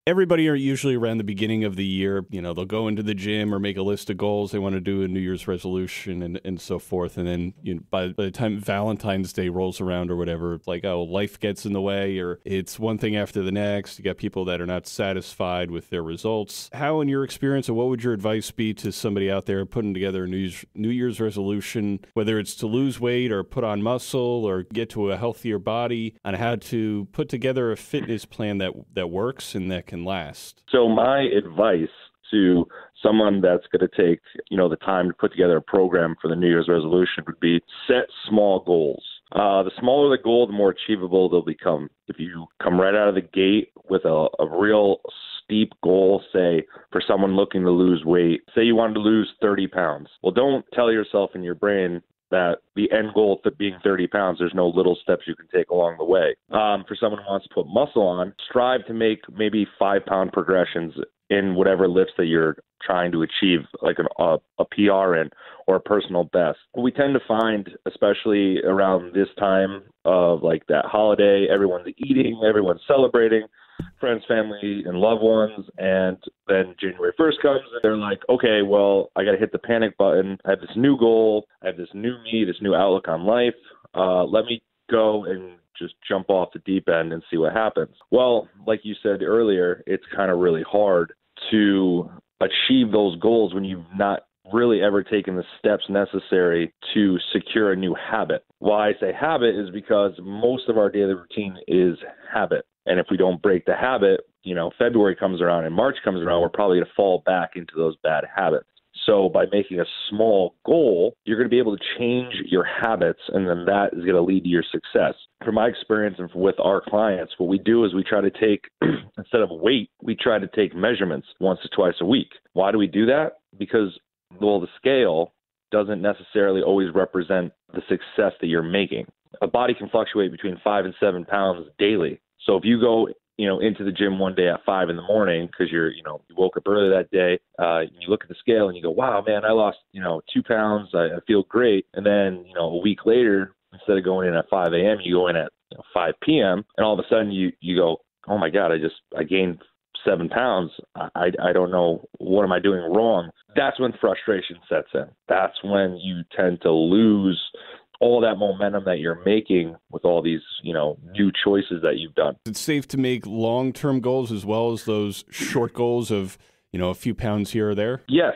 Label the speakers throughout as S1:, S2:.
S1: everybody are usually around the beginning of the year, they'll go into the gym or make a list of goals they want to do, a New Year's resolution and so forth. And then by the time Valentine's Day rolls around or whatever, like, oh, life gets in the way, or it's one thing after the next. You got people that are not satisfied with their results. How, in your experience, or what would your advice be to somebody out there putting together a New Year's resolution, whether it's to lose weight or put on muscle or get to a healthier body, on how to put together a fitness plan that works and that can last?
S2: So my advice to someone that's going to take, the time to put together a program for the New Year's resolution would be set small goals. The smaller the goal, the more achievable they'll become. If you come right out of the gate with a real steep goal, say for someone looking to lose weight, say you wanted to lose 30 pounds. Well, don't tell yourself in your brain that the end goal of being 30 pounds, there's no little steps you can take along the way. For someone who wants to put muscle on, strive to make maybe 5-pound progressions in whatever lifts that you're trying to achieve, like a PR or a personal best. We tend to find, especially around this time of like that holiday, everyone's eating, everyone's celebrating, friends, family, and loved ones, and then January 1st comes, and they're like, okay, well, I got to hit the panic button. I have this new goal. I have this new me, this new outlook on life. Let me go and just jump off the deep end and see what happens. Well, like you said earlier, it's kind of really hard to achieve those goals when you've not really ever taken the steps necessary to secure a new habit. Why I say habit is because most of our daily routine is habit. And if we don't break the habit, February comes around and March comes around, we're probably going to fall back into those bad habits. So by making a small goal, you're going to be able to change your habits, and then that is going to lead to your success. From my experience and with our clients, what we do is we try to take, instead of weight, we try to take measurements once or twice a week. Why do we do that? Because, well, the scale doesn't necessarily always represent the success that you're making. A body can fluctuate between 5 and 7 pounds daily. So if you go into the gym one day at 5 in the morning because you woke up early that day, you look at the scale and you go, wow, man, I lost, 2 pounds. I feel great. And then, a week later, instead of going in at 5 a.m., you go in at 5 p.m. And all of a sudden you go, oh my God, I gained 7 pounds. I don't know, what am I doing wrong? That's when frustration sets in. That's when you tend to lose all that momentum that you're making with all these, new choices that you've done.
S1: It's safe to make long-term goals as well as those short goals of, a few pounds here or there?
S2: Yes.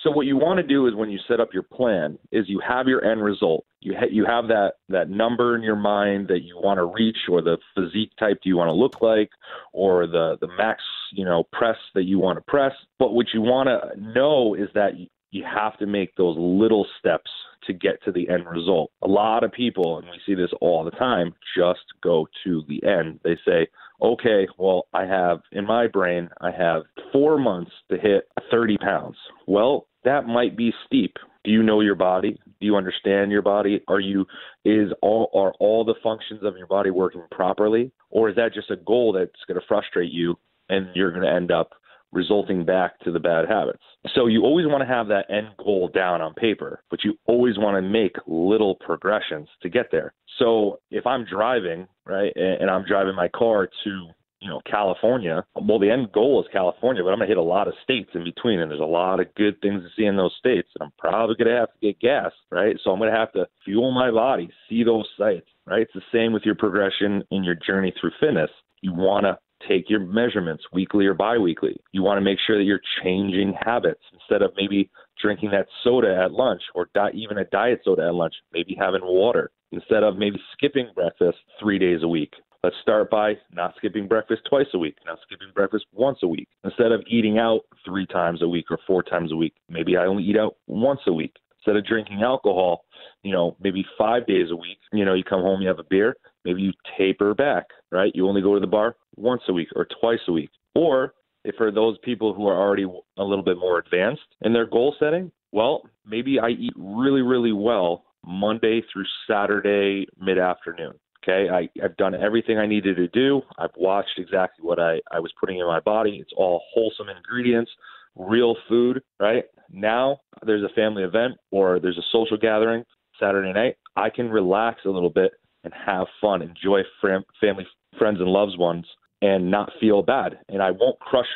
S2: So what you want to do is when you set up your plan is you have your end result. You have that number in your mind that you want to reach, or the physique type you want to look like, or the max, press that you want to press. But what you want to know is that you have to make those little steps to get to the end result. A lot of people, and we see this all the time, just go to the end. They say, okay, well, in my brain, I have 4 months to hit 30 pounds. Well, that might be steep. Do you know your body? Do you understand your body? Are all the functions of your body working properly? Or is that just a goal that's going to frustrate you and you're going to end up resulting back to the bad habits? So you always want to have that end goal down on paper, but you always want to make little progressions to get there. So if I'm driving, right, and I'm driving my car to, California, well, the end goal is California, but I'm going to hit a lot of states in between, and there's a lot of good things to see in those states, and I'm probably going to have to get gas, right? So I'm going to have to fuel my body, see those sights, right? It's the same with your progression in your journey through fitness. You want to take your measurements weekly or biweekly. You want to make sure that you're changing habits. Instead of maybe drinking that soda at lunch, or even a diet soda at lunch, maybe having water. Instead of maybe skipping breakfast 3 days a week, let's start by not skipping breakfast twice a week, not skipping breakfast once a week. Instead of eating out 3 times a week or 4 times a week, maybe I only eat out once a week. Instead of drinking alcohol, maybe 5 days a week, you come home, you have a beer, maybe you taper back, right? You only go to the bar once a week or twice a week. Or if for those people who are already a little bit more advanced in their goal setting, well, maybe I eat really, really well Monday through Saturday mid-afternoon. Okay, I've done everything I needed to do. I've watched exactly what I was putting in my body. It's all wholesome ingredients, real food, right? Now there's a family event or there's a social gathering Saturday night. I can relax a little bit and have fun, enjoy family, friends, and loved ones and not feel bad. And I won't crush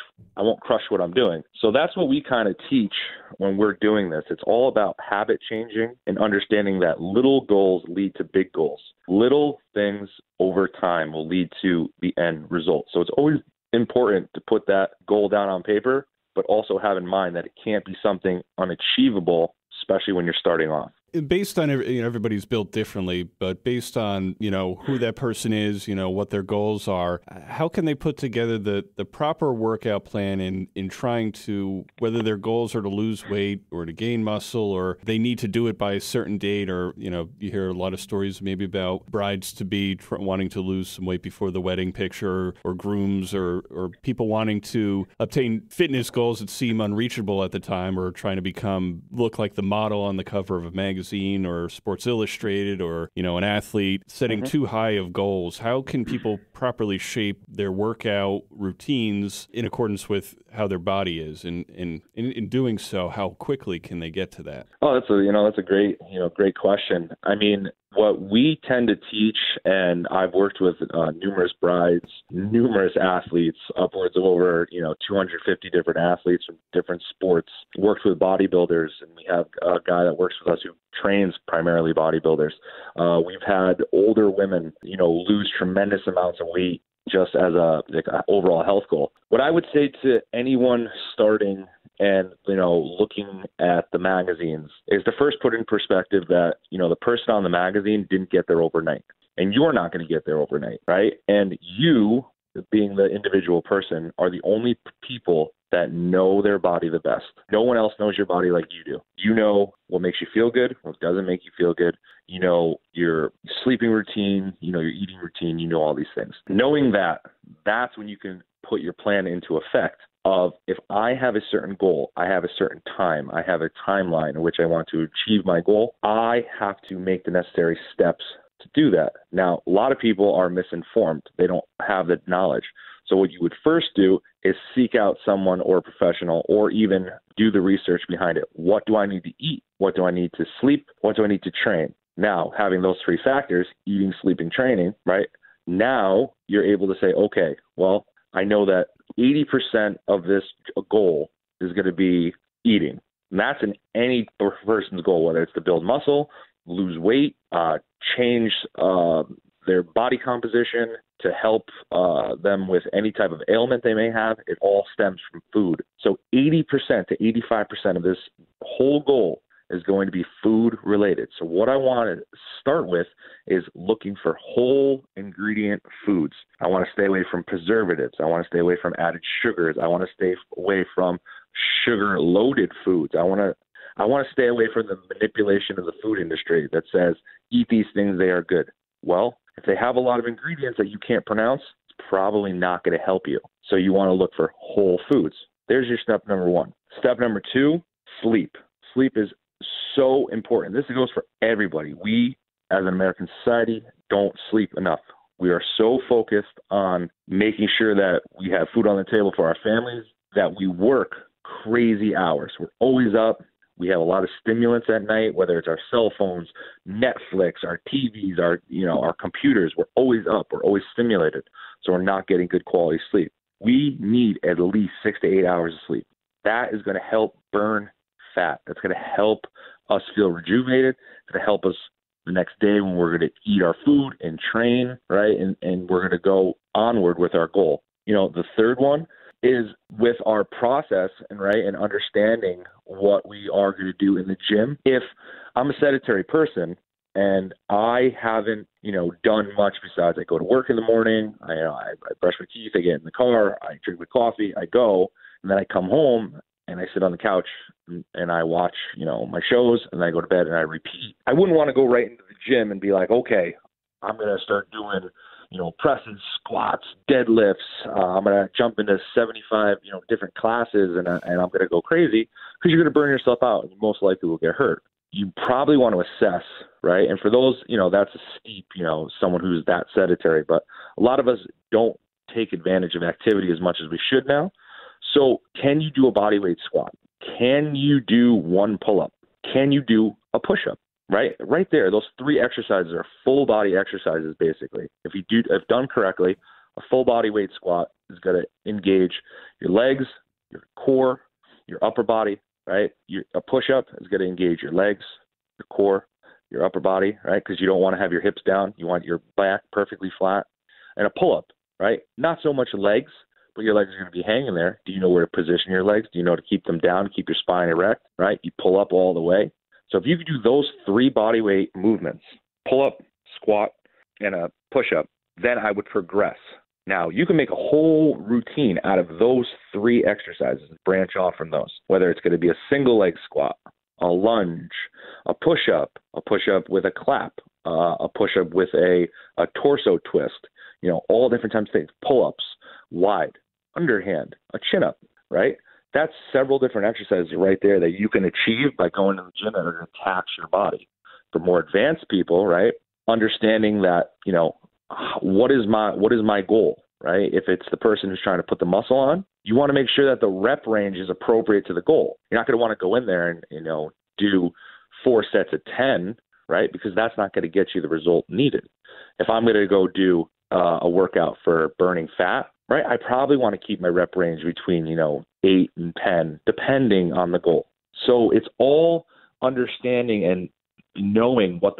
S2: what I'm doing. So that's what we kind of teach when we're doing this. It's all about habit changing and understanding that little goals lead to big goals. Little things over time will lead to the end result. So it's always important to put that goal down on paper, but also have in mind that it can't be something unachievable, especially when you're starting off.
S1: Based on everybody's built differently, but based on who that person is, what their goals are, how can they put together the proper workout plan in trying to, whether their goals are to lose weight or to gain muscle, or they need to do it by a certain date, or you hear a lot of stories maybe about brides to be wanting to lose some weight before the wedding picture, or grooms, or people wanting to obtain fitness goals that seem unreachable at the time, or trying to look like the model on the cover of a magazine or Sports Illustrated, or an athlete setting too high of goals. How can people properly shape their workout routines in accordance with how their body is, and in doing so, how quickly can they get to that?
S2: Oh, that's a great question. I mean, what we tend to teach, and I've worked with numerous brides, numerous athletes, upwards of over 250 different athletes from different sports. Worked with bodybuilders, and we have a guy that works with us who trains primarily bodybuilders. We've had older women, lose tremendous amounts of weight just as an overall health goal. What I would say to anyone starting and, looking at the magazines is to first put in perspective that, the person on the magazine didn't get there overnight, and you're not going to get there overnight, right? And you, being the individual person, are the only people that know their body the best. No one else knows your body like you do. You know what makes you feel good, what doesn't make you feel good. You know your sleeping routine, your eating routine, all these things. Knowing that, that's when you can put your plan into effect of, if I have a certain goal, I have a certain time, I have a timeline in which I want to achieve my goal, I have to make the necessary steps to do that. Now, a lot of people are misinformed. They don't have the knowledge. So what you would first do is seek out someone or a professional, or even do the research behind it. What do I need to eat? What do I need to sleep? What do I need to train? Now, having those three factors, eating, sleeping, training, right? Now you're able to say, okay, well, I know that 80% of this goal is going to be eating. And that's in any person's goal, whether it's to build muscle, lose weight, change their body composition, to help them with any type of ailment they may have. It all stems from food. So 80% to 85% of this whole goal is going to be food related. So what I want to start with is looking for whole ingredient foods. I want to stay away from preservatives. I want to stay away from added sugars. I want to stay away from sugar loaded foods. I want to stay away from the manipulation of the food industry that says, eat these things, they are good. Well, if they have a lot of ingredients that you can't pronounce, it's probably not going to help you. So you want to look for whole foods. There's your step number one. Step number two, sleep. Sleep is so important. This goes for everybody. We, as an American society, don't sleep enough. We are so focused on making sure that we have food on the table for our families that we work crazy hours. We're always up. We have a lot of stimulants at night, whether it's our cell phones, Netflix, our TVs, our computers. We're always up. We're always stimulated. So we're not getting good quality sleep. We need at least 6 to 8 hours of sleep. That is going to help burn fat. That's going to help us feel rejuvenated. It's going to help us the next day when we're going to eat our food and train, right? And we're going to go onward with our goal. The third one is with our process and understanding what we are going to do in the gym. If I'm a sedentary person and I haven't, done much besides I go to work in the morning, I brush my teeth, I get in the car, I drink my coffee, I go, and then I come home and I sit on the couch and I watch, my shows, and then I go to bed and I repeat. I wouldn't want to go right into the gym and be like, okay, I'm going to start doing presses, squats, deadlifts. I'm going to jump into 75, different classes, and I'm going to go crazy, because you're going to burn yourself out and you most likely will get hurt. You probably want to assess, right? And for those, that's a steep, someone who's that sedentary, but a lot of us don't take advantage of activity as much as we should now. So can you do a bodyweight squat? Can you do one pull-up? Can you do a push-up? Right there, those three exercises are full body exercises, basically. If done correctly, A full body weight squat is going to engage your legs, your core, your upper body, right? A push-up is going to engage your legs, your core, your upper body, right? Because you don't want to have your hips down. You want your back perfectly flat. And a pull-up, right? Not so much legs, but your legs are going to be hanging there. Do you know where to position your legs? Do you know to keep them down, keep your spine erect, right? You pull up all the way. So if you could do those 3 body weight movements, pull-up, squat, and a push-up, then I would progress. Now, you can make a whole routine out of those 3 exercises and branch off from those, whether it's going to be a single leg squat, a lunge, a push-up with a clap, a push-up with a torso twist, all different types of things, pull-ups, wide, underhand, a chin-up, right? That's several different exercises right there that you can achieve by going to the gym that are going to tax your body. For more advanced people, right, understanding that, what is my goal, right? If it's the person who's trying to put the muscle on, you want to make sure that the rep range is appropriate to the goal. You're not going to want to go in there and, do 4 sets of 10, right? Because that's not going to get you the result needed. If I'm going to go do a workout for burning fat, right, I probably want to keep my rep range between, 8 and 10, depending on the goal. So it's all understanding and knowing what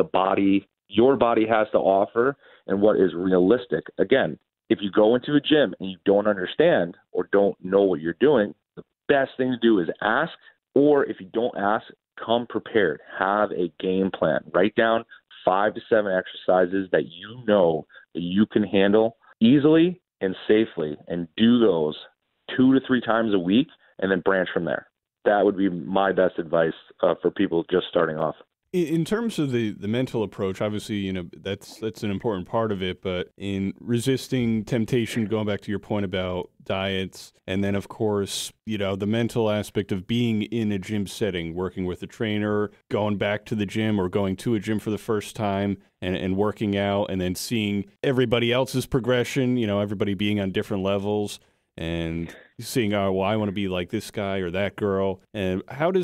S2: your body has to offer and what is realistic. Again, if you go into a gym and you don't understand or don't know what you're doing, the best thing to do is ask, or if you don't ask, come prepared. Have a game plan. Write down 5 to 7 exercises that that you can handle easily and safely, and do those 2 to 3 times a week, and then branch from there. That would be my best advice for people just starting off.
S1: In terms of the mental approach, obviously, that's an important part of it, but in resisting temptation, going back to your point about diets, and then, of course, the mental aspect of being in a gym setting, working with a trainer, going back to the gym or going to a gym for the first time and working out, and then seeing everybody else's progression, everybody being on different levels, and seeing, I want to be like this guy or that girl. And how do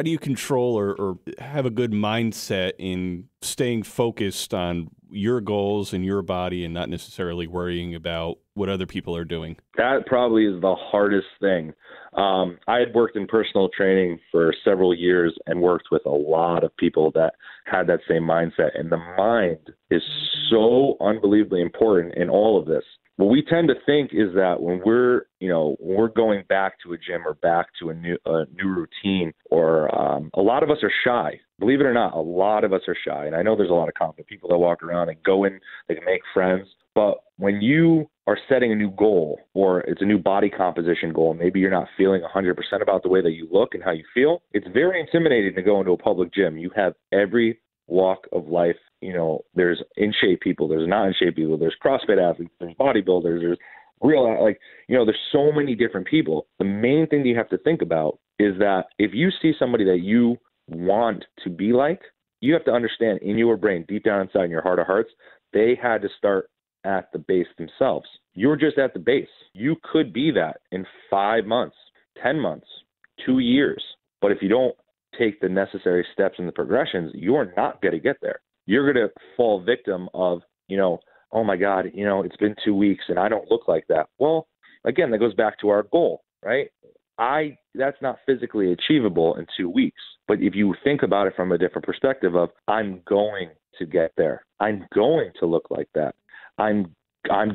S1: you control or have a good mindset in staying focused on your goals and your body and not necessarily worrying about what other people are doing?
S2: That probably is the hardest thing. I had worked in personal training for several years and worked with a lot of people that had that same mindset. And the mind is so unbelievably important in all of this. What we tend to think is that when we're going back to a gym or back to a new routine, or a lot of us are shy. Believe it or not, a lot of us are shy. And I know there's a lot of confident people that walk around and go in, they can make friends. But when you are setting a new goal, or it's a new body composition goal, maybe you're not feeling 100% about the way that you look and how you feel, it's very intimidating to go into a public gym. You have every walk of life. There's in shape people, there's not in shape people, there's CrossFit athletes, there's bodybuilders, there's real, there's so many different people. The main thing that you have to think about is that if you see somebody that you want to be like, you have to understand in your brain, deep down inside in your heart of hearts, they had to start at the base themselves. You're just at the base. You could be that in 5 months, 10 months, 2 years. But if you don't take the necessary steps and the progressions, you're not going to get there. You're going to fall victim of, oh my God, it's been 2 weeks and I don't look like that. Well, again, that goes back to our goal, right? That's not physically achievable in 2 weeks. But if you think about it from a different perspective of, I'm going to get there. I'm going to look like that. I'm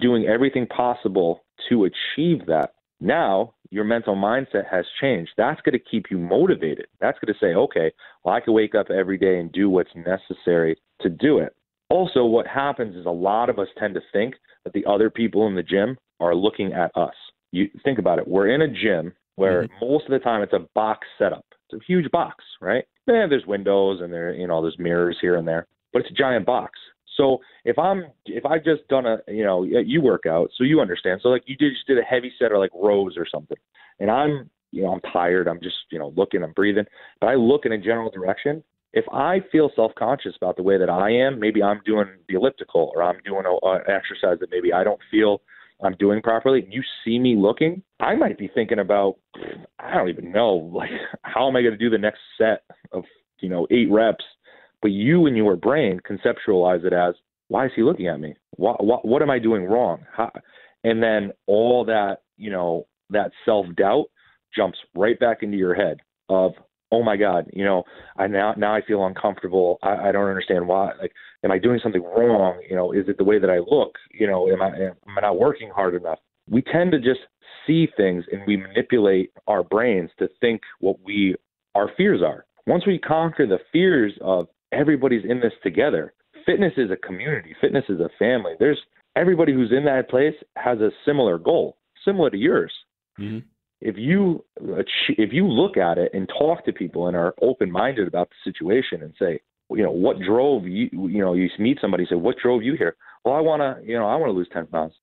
S2: doing everything possible to achieve that. Now your mental mindset has changed. That's going to keep you motivated. That's going to say, okay, well, I can wake up every day and do what's necessary to do it. Also, what happens is a lot of us tend to think that the other people in the gym are looking at us. You think about it. We're in a gym where most of the time it's a box setup. It's a huge box, right? Yeah, there's windows and there's mirrors here and there, but it's a giant box. So if I've just done you work out, so you understand. So like you just did a heavy set or like rows or something, and I'm tired. I'm just, looking, I'm breathing, but I look in a general direction. If I feel self-conscious about the way that I am, maybe I'm doing the elliptical or I'm doing an exercise that maybe I don't feel I'm doing properly. You see me looking, I might be thinking about, I don't even know, like, how am I going to do the next set of, 8 reps? But you in your brain conceptualize it as, why is he looking at me? What am I doing wrong? And then all that, that self-doubt jumps right back into your head of, oh my God, now I feel uncomfortable. I don't understand why. Like, am I doing something wrong? Is it the way that I look? Am I not working hard enough? We tend to just see things and we manipulate our brains to think what our fears are. Once we conquer the fears of everybody's in this together, fitness is a community, fitness is a family. Everybody who's in that place has a similar goal, similar to yours.
S1: Mm-hmm.
S2: If you look at it and talk to people and are open-minded about the situation and say, what drove you, you meet somebody and say, what drove you here? Well, I want to lose 10 pounds.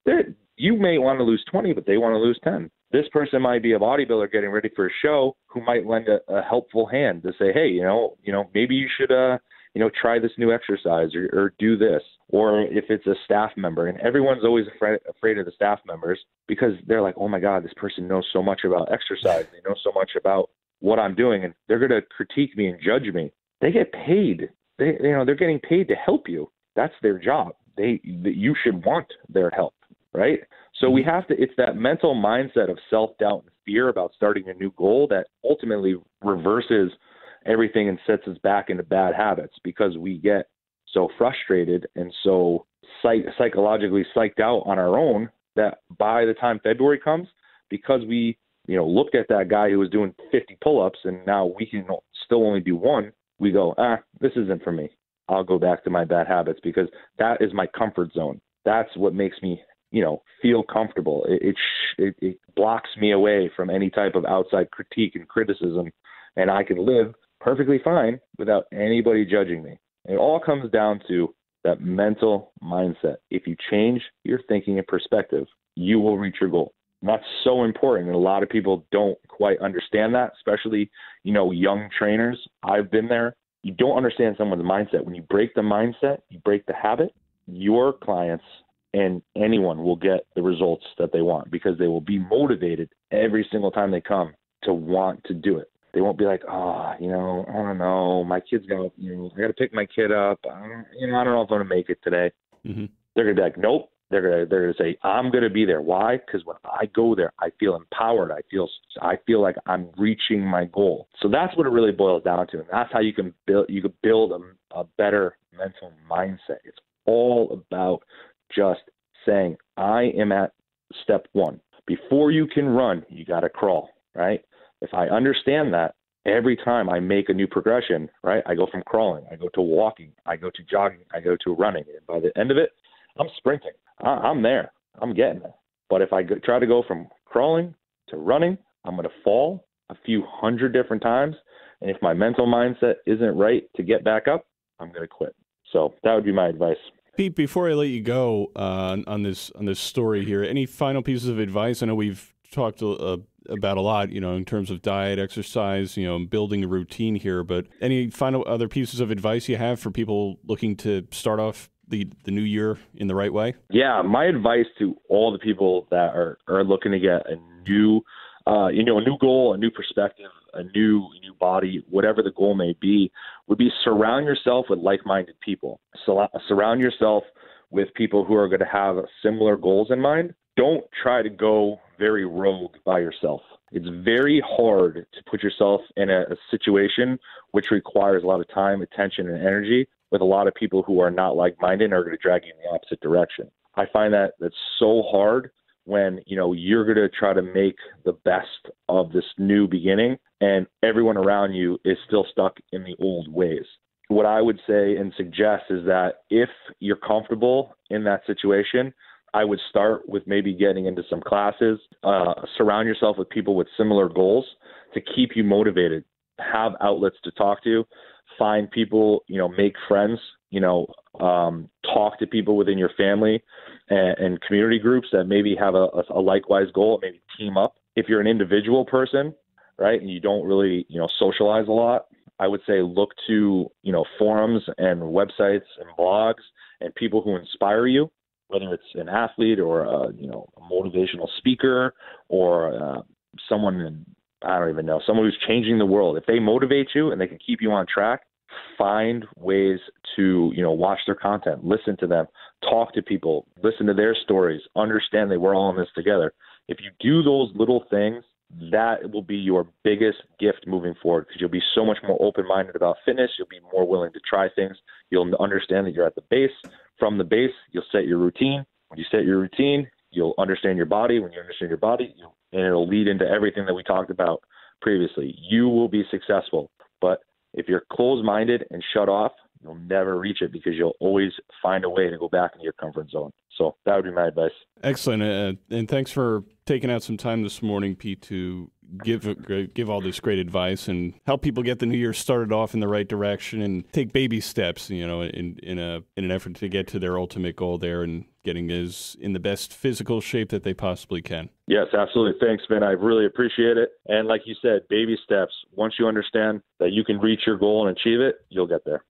S2: You may want to lose 20, but they want to lose 10. This person might be a bodybuilder getting ready for a show who might lend a helpful hand to say, hey, maybe you should, try this new exercise or do this. Or if it's a staff member, and everyone's always afraid of the staff members because they're like, oh my God, this person knows so much about exercise. They know so much about what I'm doing, and they're going to critique me and judge me. They get paid. They're getting paid to help you. That's their job. You should want their help, right? So we have to, it's that mental mindset of self-doubt and fear about starting a new goal that ultimately reverses everything and sets us back into bad habits because we get so frustrated and so psychologically psyched out on our own that by the time February comes, because we, looked at that guy who was doing 50 pull-ups and now we can still only do one, we go, this isn't for me. I'll go back to my bad habits because that is my comfort zone. That's what makes me, feel comfortable. It blocks me away from any type of outside critique and criticism, and I can live perfectly fine without anybody judging me. It all comes down to that mental mindset. If you change your thinking and perspective, you will reach your goal. And that's so important. And a lot of people don't quite understand that, especially, young trainers. I've been there. You don't understand someone's mindset. When you break the mindset, you break the habit, your clients and anyone will get the results that they want because they will be motivated every single time they come to want to do it. They won't be like, I don't know, my kid's got, I got to pick my kid up. I don't know if I'm going to make it today.
S1: Mm-hmm.
S2: They're going to be like, nope. They're going to say, I'm going to be there. Why? Because when I go there, I feel empowered. I feel like I'm reaching my goal. So that's what it really boils down to. And that's how you can build a better mental mindset. It's all about just saying, I am at step one. Before you can run, you got to crawl, right? If I understand that, every time I make a new progression, right, I go from crawling, I go to walking, I go to jogging, I go to running. And by the end of it, I'm sprinting. I'm there. I'm getting there. But if I try to go from crawling to running, I'm going to fall a few hundred different times. And if my mental mindset isn't right to get back up, I'm going to quit. So that would be my advice.
S1: Pete, before I let you go on this story here, any final pieces of advice? I know we've talked about a lot, in terms of diet, exercise, building a routine here, but any final other pieces of advice you have for people looking to start off the new year in the right way? Yeah,
S2: my advice to all the people that are looking to get a new goal, a new perspective, a new body, whatever the goal may be, would be surround yourself with like-minded people. Surround yourself with people who are going to have similar goals in mind. Don't try to go very rogue by yourself. It's very hard to put yourself in a situation which requires a lot of time, attention, and energy with a lot of people who are not like-minded and are going to drag you in the opposite direction. I find that that's so hard when, you're going to try to make the best of this new beginning and everyone around you is still stuck in the old ways. What I would say and suggest is that if you're comfortable in that situation, I would start with maybe getting into some classes, surround yourself with people with similar goals to keep you motivated, have outlets to talk to, find people, make friends, talk to people within your family and community groups that maybe have a likewise goal, maybe team up. If you're an individual person, right, and you don't really, socialize a lot, I would say look to, forums and websites and blogs and people who inspire you, whether it's an athlete or a motivational speaker or someone, I don't even know, someone who's changing the world. If they motivate you and they can keep you on track, find ways to, watch their content, listen to them, talk to people, listen to their stories, understand that we're all in this together. If you do those little things, that will be your biggest gift moving forward, because you'll be so much more open-minded about fitness. You'll be more willing to try things. You'll understand that you're at the base. From the base, you'll set your routine. When you set your routine, you'll understand your body. When you understand your body, and it'll lead into everything that we talked about previously. You will be successful. But if you're closed-minded and shut off, you'll never reach it, because you'll always find a way to go back into your comfort zone. So that would be my advice.
S1: Excellent. And thanks for taking out some time this morning, Pete, to give all this great advice and help people get the new year started off in the right direction and take baby steps, in an effort to get to their ultimate goal there and getting in the best physical shape that they possibly can.
S2: Yes, absolutely. Thanks, Ben. I really appreciate it. And like you said, baby steps. Once you understand that you can reach your goal and achieve it, you'll get there.